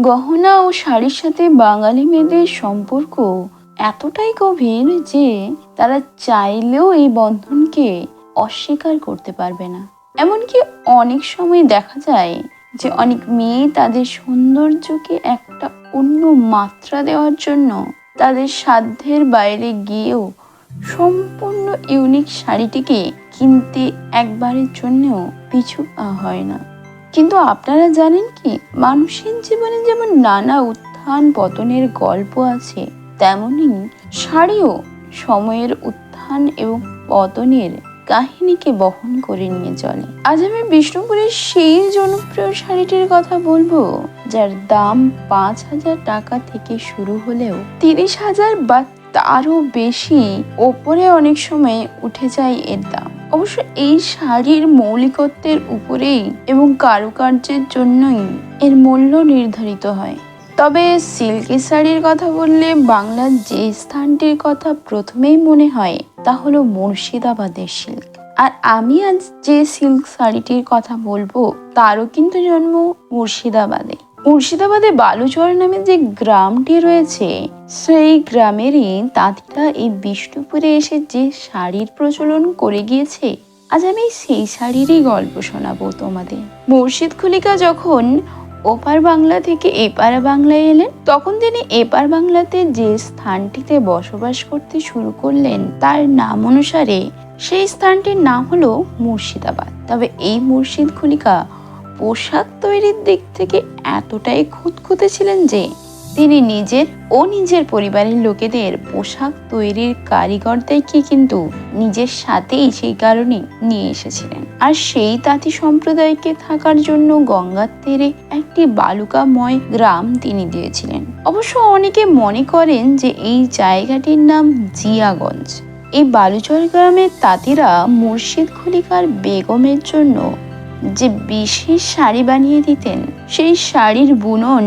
গহনা ও শাড়ির সাথে বাঙালি মেয়েদের সম্পর্ক এতটাই গভীর যে তারা চাইলেও এই বন্ধনকে অস্বীকার করতে পারবে না। এমনকি অনেক সময় দেখা যায় যে অনেক মেয়ে তাদের সৌন্দর্যকে একটা অন্য মাত্রা দেওয়ার জন্য তাদের সাধ্যের বাইরে গিয়েও সম্পূর্ণ ইউনিক শাড়িটিকে কিনতে একবারের জন্যও পিছু পা হয় না। কিন্তু আপনারা জানেন কি, মানুষের জীবনে যেমন নানা উত্থান পতনের গল্প আছে, তেমনি শাড়িও সময়ের উত্থান এবং পতনের কাহিনীকে বহন করে নিয়ে চলে। আজ আমি বিষ্ণুপুরের সেই জনপ্রিয় শাড়িটির কথা বলবো, যার দাম 5,000 টাকা থেকে শুরু হলেও 30,000 বা তারও বেশি ওপরে অনেক সময় উঠে যায় এর দাম। অবশ্য এই শাড়ির মৌলিকত্বের উপরেই এবং কারুকার্যের জন্যই এর মূল্য নির্ধারিত হয়। তবে সিল্কের শাড়ির কথা বললে বাংলার যে স্থানটির কথা প্রথমেই মনে হয় তা হলো মুর্শিদাবাদের সিল্ক। আর আমি আজ যে সিল্ক শাড়িটির কথা বলবো তারও কিন্তু জন্ম মুর্শিদাবাদে। মুর্শিদাবাদে বালুচর নামে যে গ্রামটি রয়েছে, সেই গ্রামেরই তাঁতিরা এই বিষ্ণুপুরে এসে যে শাড়ির প্রচলন করে গিয়েছে, আজ আমি সেই শাড়িরই গল্প শোনাবো তোমাদের। মুর্শিদ খলিফা যখন ওপার বাংলা থেকে এপার বাংলায় এলেন, তখন তিনি এপার বাংলাতে যে স্থানটিতে বসবাস করতে শুরু করলেন তার নাম অনুসারে সেই স্থানটির নাম হলো মুর্শিদাবাদ। তবে এই মুর্শিদ খলিফা পোশাক তৈরির দিক থেকে এতটাই খুঁতখুঁতে ছিলেন যে তিনি নিজের ও নিজের পরিবারের লোকেদের পোশাক তৈরির কারিগরদেরকে কিন্তু নিজের সাথেই সেই কারণে নিয়ে এসেছিলেন। আর সেই তাঁতি সম্প্রদায়কে থাকার জন্য গঙ্গার তীরে একটি বালুকাময় গ্রাম তিনি দিয়েছিলেন। অবশ্য অনেকে মনে করেন যে এই জায়গাটির নাম জিয়াগঞ্জ। এই বালুচর গ্রামের তাঁতিরা মুর্শিদ খলিফার বেগমের জন্য যে বিশেষ শাড়ি বানিয়ে দিতেন, সেই শাড়ির বুনন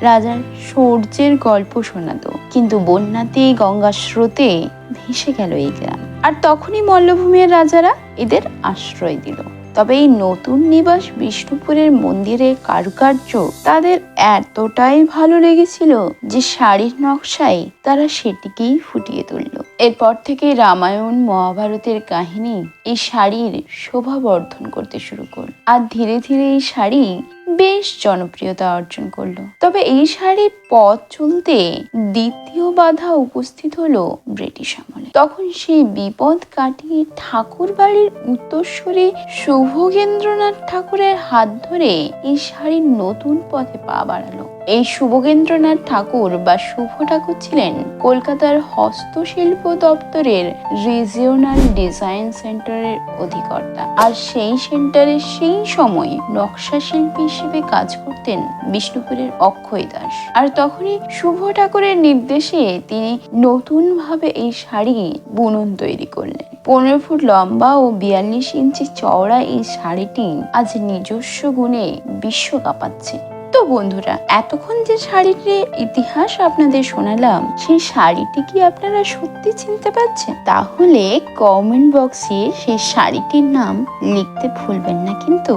রাজার শৌর্যের গল্প শোনাতো। কিন্তু বন্যাতে গঙ্গার স্রোতে ভেসে গেল এই গ্রাম, আর তখনই মল্লভূমির রাজারা এদের আশ্রয় দিল। তবে এই নতুন নিবাস বিষ্ণুপুরের মন্দিরের কারুকার্য তাদের এতটাই ভালো লেগেছিল যে শাড়ির নকশায় তারা সেটিকেই ফুটিয়ে তুলল। এরপর থেকে রামায়ণ মহাভারতের কাহিনী এই শাড়ির শোভা বর্ধন করতে শুরু করল, আর ধীরে ধীরে এই শাড়ি বেশ জনপ্রিয়তা অর্জন করলো। তবে এই শাড়ির পথ চলতে দ্বিতীয় বাধা উপস্থিত হলো ব্রিটিশ আমলে। তখন সেই বিপদ কাটিয়ে ঠাকুর বাড়ির উত্তরসূরি শুভগেন্দ্রনাথ ঠাকুরের হাত ধরে এই শাড়ির নতুন পথে পা বাড়ালো। এই শুভগেন্দ্রনাথ ঠাকুর বা শুভ ঠাকুর ছিলেন কলকাতার হস্তশিল্প দপ্তরের রিজিওনাল ডিজাইন সেন্টারের অধিকর্তা। আর সেই সেন্টারে সেই সময় নকশা শিল্পী হিসেবে কাজ করতেন বিষ্ণুপুরের অক্ষয় দাস। আর তখনই শুভ ঠাকুরের নির্দেশে তিনি নতুন ভাবে এই শাড়ি বুনন তৈরি করলেন। 15 ফুট লম্বা ও 42 ইঞ্চি চওড়া এই শাড়িটি আজ নিজস্ব গুণে বিশ্ব কাঁপাচ্ছে। তো বন্ধুরা, এতক্ষণ যে শাড়িটির ইতিহাস আপনাদের শোনালাম, সেই শাড়িটি কি আপনারা সত্যি চিনতে পারছেন? তাহলে কমেন্ট বক্সে সেই শাড়িটির নাম লিখতে ভুলবেন না কিন্তু।